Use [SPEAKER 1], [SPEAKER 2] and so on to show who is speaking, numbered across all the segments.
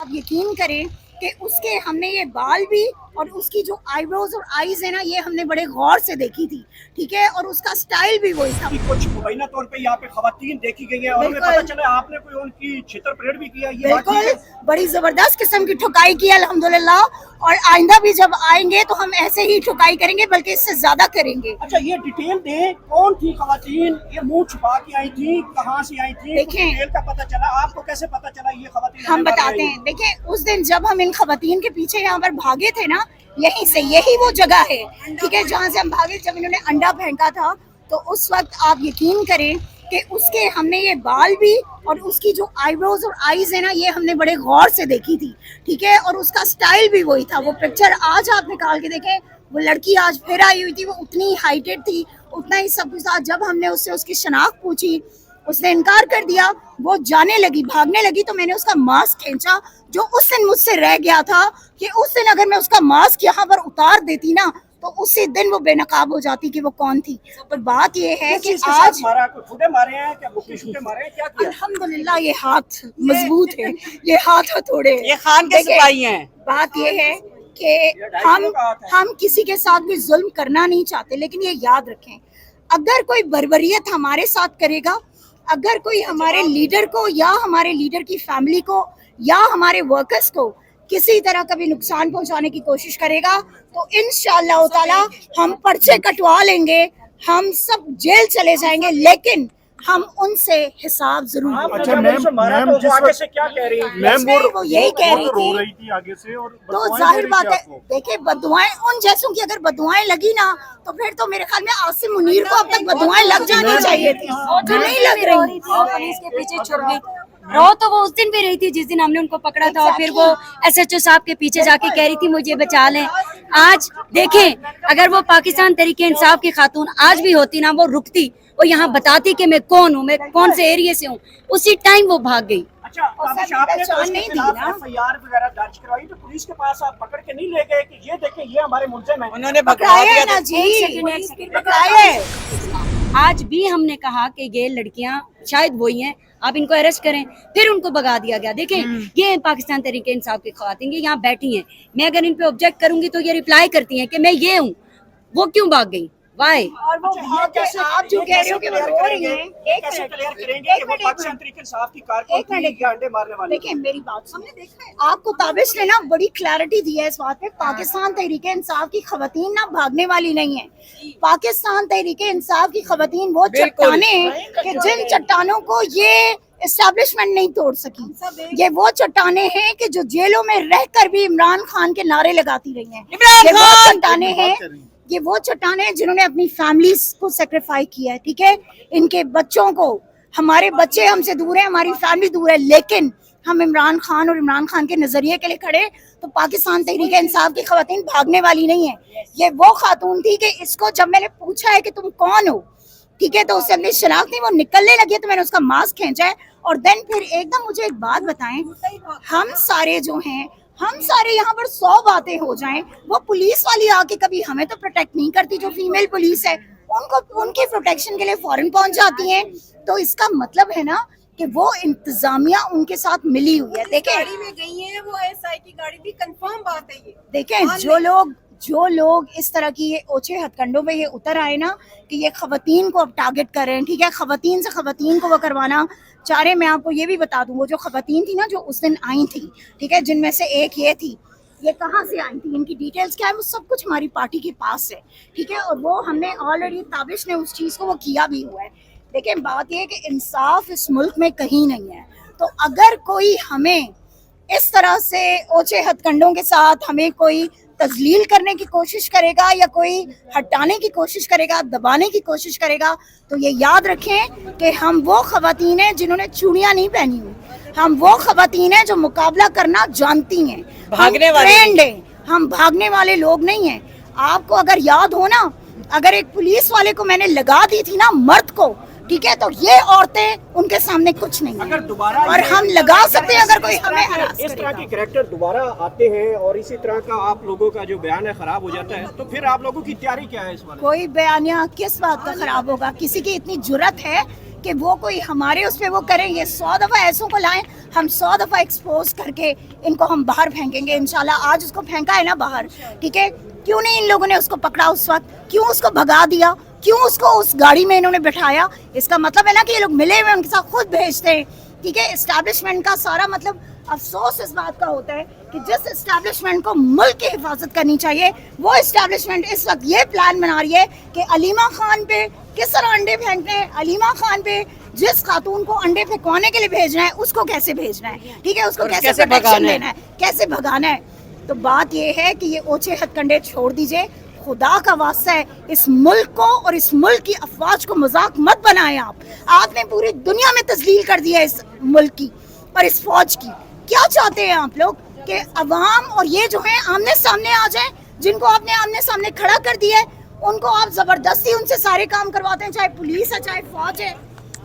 [SPEAKER 1] आप यकीन करें कि उसके हमने ये बाल भी और उसकी जो आईब्रोज और आईज है ना, ये हमने बड़े गौर से देखी थी, ठीक है, और उसका स्टाइल भी वही था।
[SPEAKER 2] कुछ मुबैना तौर पे यहाँ पे खवातीन देखी गई हैं और हमें पता चला आपने कोई उनकी छितर परेड भी किया। ये बात ठीक
[SPEAKER 1] बिल्कुल,
[SPEAKER 2] है?
[SPEAKER 1] बड़ी जबरदस्त किस्म की ठुकाई की अल्हम्दुलिल्लाह, और आइंदा भी जब आएंगे तो हम ऐसे ही ठुकाई करेंगे, बल्कि इससे ज्यादा करेंगे।
[SPEAKER 2] अच्छा, ये डिटेल दें, कौन थी खवातीन, ये मुंह छुपा के आई थी, कहाँ से आई थी,
[SPEAKER 1] देखें,
[SPEAKER 2] डिटेल का पता चला, आपको कैसे पता चला ये खवातीन?
[SPEAKER 1] हम बताते हैं। देखिए, उस दिन जब हम इन खवातीन के पीछे यहाँ पर भागे थे ना, यहीं से, यही वो जगह है, ठीक है, जहाँ से हम भागे जब इन्होंने अंडा फेंका था। तो उस वक्त आप यकीन करें कि उसके हमने ये बाल भी और उसकी जो आईब्रोज और आईज है ना, ये हमने बड़े गौर से देखी थी, ठीक है, और उसका स्टाइल भी वही था। वो पिक्चर आज आप निकाल के देखें, वो लड़की आज फिर आई हुई थी, वो उतनी हाइटेड थी, उतना ही सब कुछ था। जब हमने उससे उसकी शनाख्त पूछी, उसने इनकार कर दिया, वो जाने लगी, भागने लगी। तो मैंने उसका मास्क खींचा, जो उस दिन मुझसे रह गया था कि उस दिन अगर मैं उसका मास्क यहाँ पर उतार देती ना, तो उसी दिन वो बेनकाब हो जाती कि वो कौन थी। पर बात ये है कि आज
[SPEAKER 2] मारा, कोई फुटे मारे हैं क्या, बुक्के शूटे मारे हैं, क्या किया?
[SPEAKER 1] अल्हम्दुलिल्लाह ये हाथ मजबूत है, ये हाथ हथौड़े,
[SPEAKER 3] ये खान के सिपाही हैं।
[SPEAKER 1] बात ये है कि हम किसी के साथ भी जुल्म करना नहीं चाहते, लेकिन ये याद रखें, अगर कोई बर्बरियत हमारे साथ करेगा, अगर कोई हमारे लीडर को या हमारे लीडर की फैमिली को या हमारे वर्कर्स को किसी तरह कभी नुकसान पहुंचाने की कोशिश करेगा, तो इंशाअल्लाह ताला हम पर्चे कटवा लेंगे, हम सब जेल चले जाएंगे, लेकिन हम उनसे हिसाब जरूर लेंगे।
[SPEAKER 2] अच्छा मैम, जिस आगे से क्या कह रही है
[SPEAKER 1] मैम? वो यही कह रही
[SPEAKER 4] रो
[SPEAKER 1] थी,
[SPEAKER 4] रही थी आगे से, और
[SPEAKER 1] तो जाहिर बात है, देखिए, बदुआएं उन जैसों की अगर बदुआएं लगी ना, तो फिर तो मेरे ख्याल में आसिम मुनीर को अब तक बदुआएं लग जानी चाहिए थी, जो नहीं लग रही।
[SPEAKER 5] पुलिस के पीछे छुप गई। रो तो वो उस दिन भी रही थी जिस दिन हमने उनको पकड़ा था, और फिर वो एसएचओ साहब के पीछे जाके कह रही थी मुझे बचा लें। आज देखें, अगर वो पाकिस्तान तहरीक इंसाफ की खातून आज भी होती ना, वो रुकती, वो यहाँ बताती कि मैं कौन हूँ, मैं कौन से एरिया से हूँ, उसी टाइम वो भाग गई।
[SPEAKER 2] अच्छा, आपने नहीं दी ना एफआईआर वगैरह दर्ज करवाई, तो पुलिस के पास आप पकड़ के नहीं ले गए कि ये देखें ये हमारे मुल्जिम हैं?
[SPEAKER 3] उन्होंने
[SPEAKER 1] पकड़ाया ना जी, पकड़ाया।
[SPEAKER 5] आज भी हमने कहा कि ये लड़कियां शायद वही हैं, आप इनको अरेस्ट करें, फिर उनको भगा दिया गया। देखें, ये पाकिस्तान तहरीक इंसाफ की खवातीन, ये यहाँ बैठी हैं, मैं अगर इन पे ऑब्जेक्ट करूंगी तो ये रिप्लाई करती हैं कि मैं ये हूँ, वो क्यों भाग गई, वाई?
[SPEAKER 1] और वो आप जो कह रहे हो कि वो रो रही हैं,
[SPEAKER 2] कैसे क्लियर करेंगे कि वो पाकिस्तान तहरीक इंसाफ की कारकुन थी या अंडे मारने वाली?
[SPEAKER 1] देखिए, मेरी बात हमने देखा है, आपको ताबिश ने ना बड़ी क्लैरिटी दी है इस बात पे। पाकिस्तान तहरीक इंसाफ की खवातीन ना भागने वाली नहीं है। पाकिस्तान तहरीक इंसाफ की खवातीन वो चट्टाने कि जिन चट्टानों को ये एस्टैब्लिशमेंट नहीं तोड़ सकी। ये वो चट्टाने हैं कि जो जेलों में रहकर भी इमरान खान के नारे लगाती रही हैं। ये वो चट्टाने हैं, ये वो चट्टाने हैं जिन्होंने अपनी फैमिलीज को सेक्रीफाई किया है, ठीक है, इनके बच्चों को। हमारे बच्चे हमसे दूर हैं, हमारी फैमिली दूर है, लेकिन हम इमरान खान और इमरान खान के नजरिए के लिए खड़े। तो पाकिस्तान तहरीक इंसाफ की खवातीन भागने वाली नहीं है। ये वो खातून थी कि इसको जब मैंने पूछा है कि तुम कौन हो, ठीक है, तो उससे अपनी शनाख्त नहीं, वो निकलने लगी, तो मैंने उसका मास्क खींचा है। और देन फिर एकदम मुझे एक बात बताएं, हम सारे जो हैं, हम सारे यहाँ पर 100 बातें हो जाएं, वो पुलिस वाली आके कभी हमें तो प्रोटेक्ट नहीं करती, जो फीमेल पुलिस है उनको उनके प्रोटेक्शन के लिए फौरन पहुंच जाती हैं। तो इसका मतलब है ना कि वो इंतजामिया उनके साथ मिली हुई है। देखें,
[SPEAKER 6] गाड़ी में गई है, वो एसआई की गाड़ी थी, कंफर्म बात है ये।
[SPEAKER 1] देखें, जो लोग इस तरह की ये ओछे हथकंडों पे ये उतर आए ना कि ये खवातीन को अब टारगेट कर रहे हैं, ठीक है, खवातीन से खवातीन को वो करवाना चाह रहे हैं। मैं आपको ये भी बता दूं, वो जो खवातीन थी ना जो उस दिन आई थी, ठीक है, जिनमें से एक ये थी, ये कहाँ से आई थी, इनकी डिटेल्स क्या है, वो सब कुछ हमारी पार्टी के पास है, ठीक है, और वो हमने ऑलरेडी ताबिश ने उस चीज़ को वो किया भी हुआ है। लेकिन बात ये है कि इंसाफ इस मुल्क में कहीं नहीं है। तो अगर कोई हमें इस तरह से ओछे हथकंडों के साथ हमें कोई तजलील करने की कोशिश करेगा या कोई हटाने की कोशिश करेगा, दबाने की कोशिश करेगा, तो ये याद रखें कि हम वो खवातीन हैं जिन्होंने चूड़ियां नहीं पहनी हुई, हम वो खवातीन हैं जो मुकाबला करना जानती हैं,
[SPEAKER 3] भागने वाले
[SPEAKER 1] ट्रेंड हैं, हम भागने वाले लोग नहीं हैं। आपको अगर याद हो ना, अगर एक पुलिस वाले को मैंने लगा दी थी ना, मर्द को, ठीक है, तो ये औरतें उनके सामने कुछ नहीं है, और हम लगा सकते हैं अगर कोई हमें हरास
[SPEAKER 2] इस तरह
[SPEAKER 1] करेगा।
[SPEAKER 2] के कैरेक्टर दोबारा आते हैं और इसी तरह का आप लोगों का जो बयान है खराब हो जाता है, तो फिर आप लोगों की तैयारी क्या है इस बारे में?
[SPEAKER 1] कोई बयानिया किस बात का खराब होगा? किसी की इतनी जुर्रत है کہ وہ کوئی ہمارے اس پہ وہ کریں. یہ 100 دفعہ ایسوں کو لائیں, ہم 100 دفعہ ایکسپوز کر کے ان کو ہم باہر پھینکیں گے انشاءاللہ. آج اس کو پھینکا ہے نا باہر, ٹھیک ہے, کیوں نہیں ان لوگوں نے اس کو پکڑا اس وقت, کیوں اس کو بھگا دیا, کیوں اس کو اس گاڑی میں انہوں نے بٹھایا؟ اس کا مطلب ہے نا کہ یہ لوگ ملے ہوئے ان کے ساتھ خود بھیجتے ہیں, ٹھیک ہے. اسٹیبلشمنٹ کا سارا مطلب افسوس اس بات کا ہوتا ہے کہ جس اسٹیبلشمنٹ کو ملک کی حفاظت کرنی چاہیے وہ اسٹیبلشمنٹ اس وقت یہ پلان بنا رہی ہے کہ علیمہ خان پہ کس طرح انڈے پھینکنے ہیں, علیمہ خان پہ جس خاتون کو انڈے پھینکوانے کے لیے بھیجنا ہے اس کو کیسے بھیجنا ہے, ٹھیک ہے, اس کو کیسے پروٹیکشن دینا ہے, کیسے بھگانا ہے. تو بات یہ ہے کہ یہ اوچھے ہتھ کنڈے چھوڑ دیجئے, خدا کا واسطہ ہے اس ملک کو اور اس ملک کی افواج کو مذاق مت بنائیں. آپ نے پوری دنیا میں تذلیل کر دیا اس ملک کی اور اس فوج کی. کیا چاہتے ہیں آپ لوگ کہ عوام اور یہ جو ہیں آمنے سامنے آ جائیں؟ جن کو آپ نے آمنے سامنے کھڑا کر دیا ہے ان کو آپ زبردستی ان سے سارے کام کرواتے ہیں, چاہے پولیس ہے چاہے فوج ہے,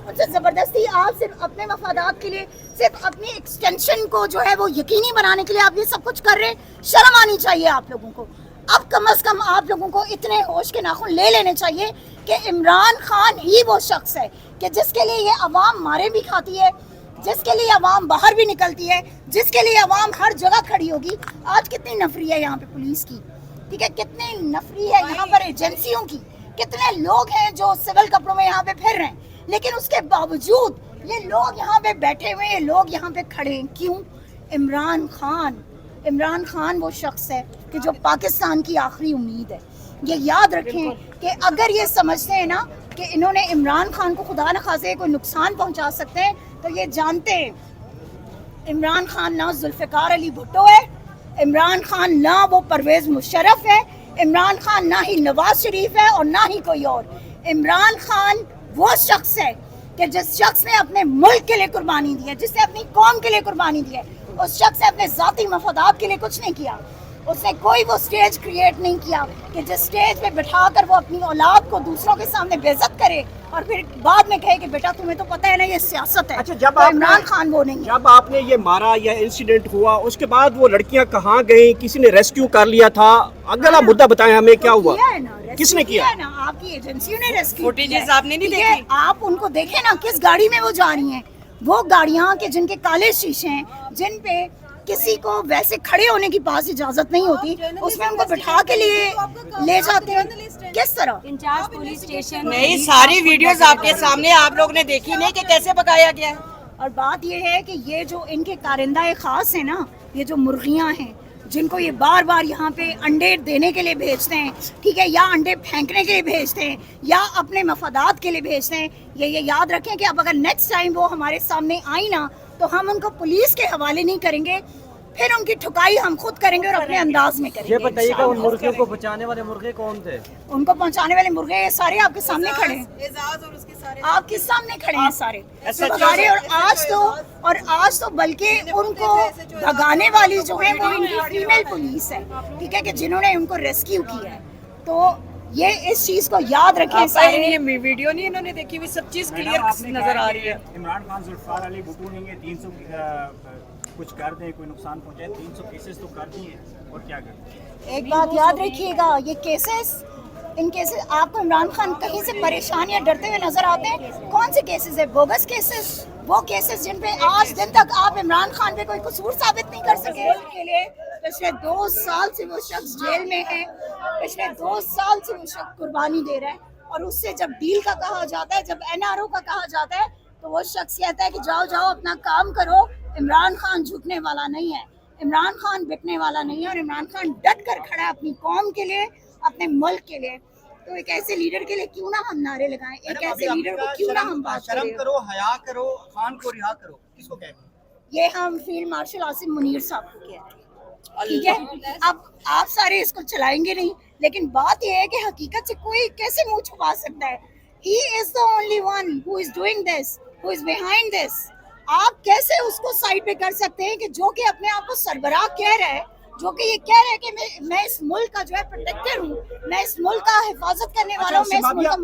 [SPEAKER 1] ان سے زبردستی آپ صرف اپنے مفادات کے لیے, صرف اپنی ایکسٹینشن کو جو ہے وہ یقینی بنانے کے لیے آپ یہ سب کچھ کر رہے ہیں. شرم آنی چاہیے آپ لوگوں کو. اب کم از کم آپ لوگوں کو اتنے ہوش کے ناخن لے لینے چاہیے کہ عمران خان ہی وہ شخص ہے کہ جس کے لیے یہ عوام مارے بھی کھاتی ہے, جس کے لیے عوام باہر بھی نکلتی ہے, جس کے لیے عوام ہر جگہ کھڑی ہوگی. آج کتنی نفری ہے یہاں پہ پولیس کی, ٹھیک ہے, کتنی نفری ہے یہاں پر ایجنسیوں کی, کتنے لوگ ہیں جو سول کپڑوں میں یہاں پہ پھر رہے ہیں, لیکن اس کے باوجود یہ لوگ یہاں پہ بیٹھے ہوئے ہیں, لوگ یہاں پہ کھڑے ہیں. کیوں؟ عمران خان وہ شخص ہے کہ جو پاکستان کی آخری امید ہے. یہ یاد رکھیں کہ اگر یہ سمجھتے ہیں نا کہ انہوں نے عمران خان کو خدا نخواستہ کوئی نقصان پہنچا سکتے ہیں تو یہ جانتے ہیں عمران خان نہ ذوالفقار علی بھٹو ہے, عمران خان نہ وہ پرویز مشرف ہے, عمران خان نہ ہی نواز شریف ہے اور نہ ہی کوئی اور. عمران خان وہ شخص ہے کہ جس شخص نے اپنے ملک کے لیے قربانی دی ہے, جس نے اپنی قوم کے لیے قربانی دی ہے, اس شخص نے اپنے ذاتی مفادات کے لیے کچھ نہیں کیا. اس نے کوئی وہ سٹیج کریٹ نہیں کیا کہ جس سٹیج پہ بٹھا کر وہ اپنی اولاد کو دوسروں کے سامنے بے عزت کرے اور پھر بعد میں کہے کہ بیٹا تمہیں تو پتہ ہے نا یہ سیاست ہے.
[SPEAKER 2] اچھا, جب
[SPEAKER 1] تو عمران خان وہ نہیں ہے.
[SPEAKER 2] جب آپ نے یہ مارا یا انسیڈنٹ ہوا اس کے بعد وہ لڑکیاں کہاں گئیں, کسی نے ریسکیو کر لیا تھا؟ اگلا مدعا بتائیں ہمیں, کیا ہوا, کس نے کیا؟
[SPEAKER 1] آپ کی ایجنسیوں نے ریسکیو
[SPEAKER 3] فوٹیجز آپ نے نہیں دیکھی؟
[SPEAKER 1] آپ ان کو دیکھیں نا کس گاڑی میں وہ جا رہی ہیں. وہ گاڑیاں کہ جن کے کالے شیشے ہیں, جن پہ کسی کو ویسے کھڑے ہونے کی پاس اجازت نہیں ہوتی, اس میں ان کو بٹھا کے لیے لے جاتے ہیں. کس طرح
[SPEAKER 5] انچارج پولیس اسٹیشن
[SPEAKER 3] نہیں, ساری ویڈیوز آپ کے سامنے, آپ لوگ نے دیکھی نہیں کہ کیسے پکایا گیا ہے.
[SPEAKER 1] اور بات یہ ہے کہ یہ جو ان کے کارندہ خاص ہیں نا, یہ جو مرغیاں ہیں جن کو یہ بار بار یہاں پہ انڈے دینے کے لیے بھیجتے ہیں, ٹھیک ہے, یا انڈے پھینکنے کے لیے بھیجتے ہیں یا اپنے مفادات کے لیے بھیجتے ہیں, یہ یاد رکھیں کہ اب اگر نیکسٹ ٹائم وہ ہمارے سامنے آئی نا تو ہم ان کو پولیس کے حوالے نہیں کریں گے, پھر ان کی ٹھکائی ہم خود کریں گے اور اپنے انداز میں کریں گے.
[SPEAKER 4] یہ بتائیے کہ ان مرغیوں کو بچانے والے مرغے کون تھے؟
[SPEAKER 1] ان کو پہنچانے والے مرغے یہ سارے آپ کے سامنے کھڑے ہیں,
[SPEAKER 6] اعزاز اور اس کے سارے
[SPEAKER 1] آپ کے سامنے کھڑے ہیں سارے سارے. اور آج تو بلکہ ان کو بھگانے والی جو ہے وہ ان کی فیمیل پولیس ہے, ٹھیک ہے, کہ جنہوں نے ان کو ریسکیو کیا ہے. تو یہ اس چیز کو یاد رکھیں سارے.
[SPEAKER 3] یہ ویڈیو نہیں انہوں نے دیکھی ہوئی, سب چیز کلیئر نظر آ رہی ہے.
[SPEAKER 2] عمران خان ذوالفقار علی بھٹو نے یہ 300 کچھ کر دیں, کوئی نقصان پہنچائے, 300 کیسز تو کر دیے, اور کیا کریں؟
[SPEAKER 1] ایک بات یاد رکھیے گا, یہ کیسز, ان کیسز آپ کو عمران خان کہیں سے پریشان یا ڈرتے ہوئے نظر آتے ہیں؟ کون سے کیسز ہے؟ بوگس کیسز, وہ کیسز جن پہ آج دن تک آپ عمران خان پہ کوئی قصور ثابت نہیں کر سکے. کے لیے پچھلے 2 سال سے وہ شخص جیل میں ہے, پچھلے 2 سال سے وہ شخص قربانی دے رہا ہے, اور اس سے جب ڈیل کا کہا جاتا ہے, جب NRO کا کہا جاتا ہے, تو وہ شخص کہتا ہے کہ جاؤ جاؤ اپنا کام کرو. عمران خان جھکنے والا نہیں ہے, عمران خان بکنے والا نہیں ہے, اور عمران خان ڈٹ کر کھڑا ہے اپنی قوم کے لیے, اپنے ملک کے لیے. تو ایک ایسے لیڈر کے لیے کیوں نہ ہم نعرے لگائیں, ایک ایسے لیڈر کو کیوں نہ ہم بات کریں.
[SPEAKER 7] شرم کرو, حیا کرو, خان کو رہا کرو, کس کو کہتے ہیں؟
[SPEAKER 1] یہ ہم فیلڈ مارشل عاصم منیر صاحب کو کہہ رہے ہیں, ٹھیک ہے. اب آپ سارے اس کو چلائیں گے نہیں, لیکن بات یہ ہے کہ حقیقت سے کوئی کیسے منہ چھپا سکتا ہے. He is the only one who is doing this, who is behind this. آپ کیسے اس کو سائڈ پہ کر سکتے ہیں کہ جو کہ اپنے آپ کو سربراہ کہہ رہا ہے, جو کہ یہ کہہ رہا ہے کہ میں اس ملک کا جو ہے پروٹیکٹر ہوں, میں اس ملک کا حفاظت کرنے والا ہوں, میں اس ملک کا